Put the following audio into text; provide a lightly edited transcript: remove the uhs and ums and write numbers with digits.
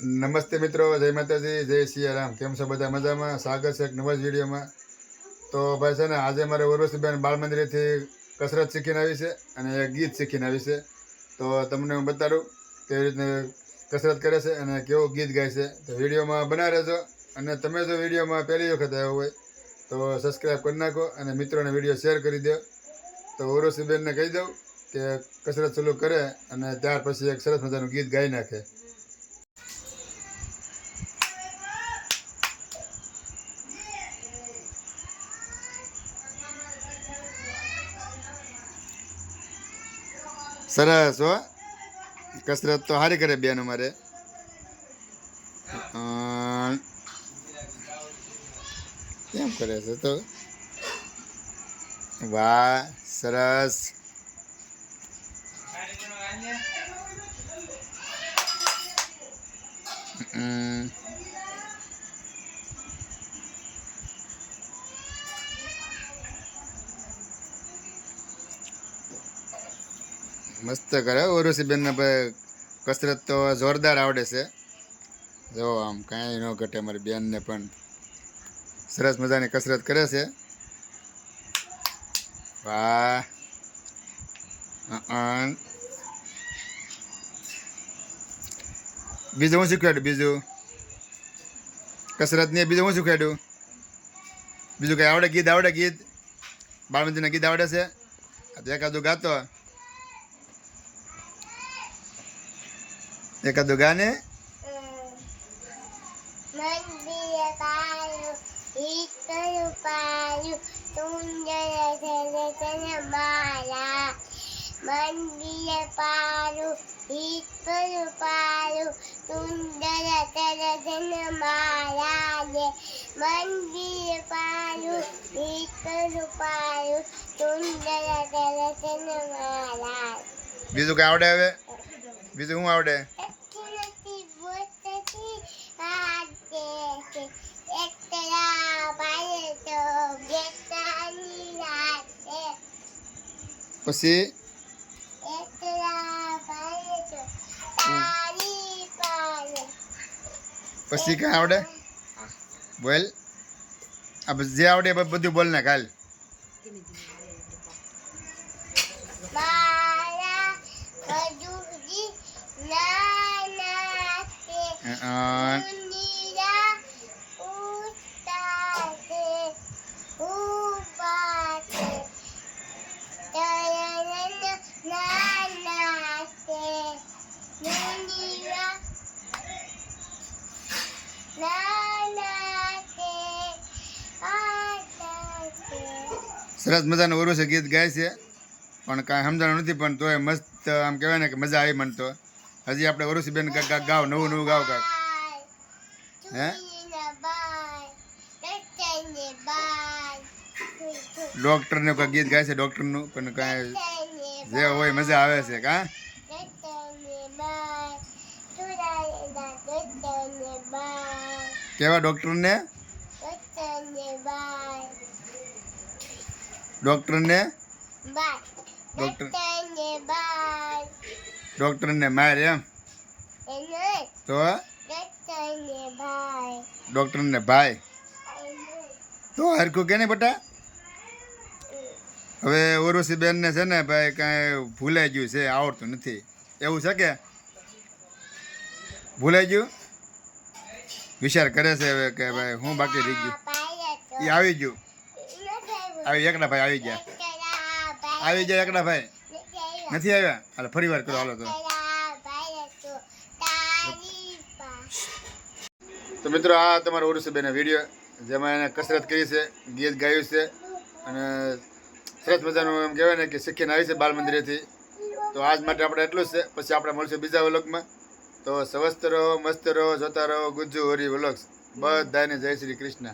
નમસ્તે મિત્રો, જય માતાજી, જય સિયારામ. કેમ છો બધા? મજામાં? સ્વાગત છે એક નવા જ વિડીયોમાં. તો ભાઈ છે ને, આજે મારે ઉર્વશીબેન બાળ મંદિરેથી કસરત શીખીને આવી છે અને એક ગીત શીખીને આવી છે. તો તમને હું બતાડું કેવી રીતને કસરત કરે છે અને કેવું ગીત ગાય છે. તો વિડીયોમાં બના રહેજો. અને તમે જો વિડીયોમાં પહેલી વખત આવ્યો હોય તો સબસ્ક્રાઈબ કરી નાખો અને મિત્રોને વિડીયો શેર કરી દો. તો ઉર્વશીબેનને કહી દઉં કે કસરત ચાલુ કરે અને ત્યાર પછી એક સરસ મજાનું ગીત ગાઈ નાખે. સરસ હો, કસરત તો સારી કરે બેન અમારે. કેમ કરે છે તો? વાહ, સરસ. મસ્ત કરે ઉર્વશીબેનને ભાઈ, કસરત તો જોરદાર આવડે છે. જો આમ કાંઈ ન ઘટે, અમારી બેનને પણ સરસ મજાની કસરત કરે છે. વાહ. બીજું હું શીખવાડ્યું? બીજું કસરત નહીં, બીજું હું શીખવાડ્યું? બીજું કઈ આવડે? ગીત આવડે? ગીત બાળ મંદિરના ગીત આવડે છે? એકાદું ગાતો, એકાદું ગાને. મંદિર પારું ઈત પારું સુંદર તરજન મારા મંદિર પારું ઈત પારું સુંદર તરજન મારા. બીજું કઈ આવડે? હવે બીજું શું આવડે? પછી પછી કઈ આવડે? બોલ. આ જે આવડે બધું બોલ ને કાલ. સરસ મજાનું ઉર્વશી ગીત ગાય છે, પણ કાંઈ સમજાણું નથી, પણ તોય મસ્ત આમ કહેવાય ને કે મજા આવી મને તો. હજી આપણે ઉર્વશીબેન ગાવ, નવું નવું ગાવ કાંક. હે ડૉક્ટરનું કાંઈ ગીત ગાય છે, ડૉક્ટરનું, પણ કાંઈ જે હોય મજા આવે છે. કાં કેવા ડૉક્ટરને? ડૉક્ટરને ડૉક્ટરને માર એમ? તો ડૉક્ટરને ભાઈ તો હરખું કે નહીં બટા? હવે ઉર્વશીબેનને છે ને ભાઈ કાંઈ ભૂલાઈ ગયું છે, આવડતું નથી એવું છે કે ભૂલાઈ ગયું? વિચાર કરે છે હવે કે ભાઈ હું બાકી રહી ગયું. એ આવી ગયું, આવી એકડા ભાઈ આવી ગયા, આવી ગયા એકડા ભાઈ નથી આવ્યા. હાલો ફરી વાર કરો. હાલો તો મિત્રો, આ તમારો ઉર્વશીબેનનો વિડીયો જેમાં એને કસરત કરી છે, ગીત ગાયું છે અને સરસ મજાનું એમ કહેવાય ને કે શીખીને આવી છે બાળ મંદિરેથી. તો આજ માટે આપણે એટલું જ છે. પછી આપણે મળશું બીજા વ્લોગમાં. તો સ્વસ્થ રહો, મસ્ત રહો, જોતા રહો ગુજ્જુ હરી વ્લોગ્સ. બધાને જય શ્રી કૃષ્ણ.